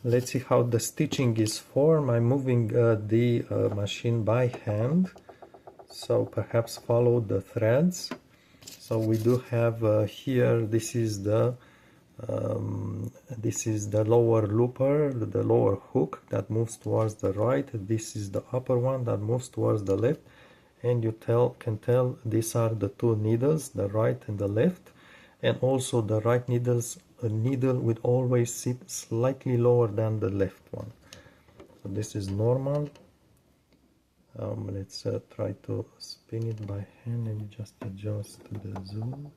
Let's see how the stitching is formed. I'm moving the machine by hand, so perhaps follow the threads. So we do have here, this is the lower looper, the lower hook that moves towards the right. This is the upper one that moves towards the left, and you can tell these are the two needles, the right and the left. And also the right needle will always sit slightly lower than the left one. So this is normal. Let's try to spin it by hand and just adjust the zoom.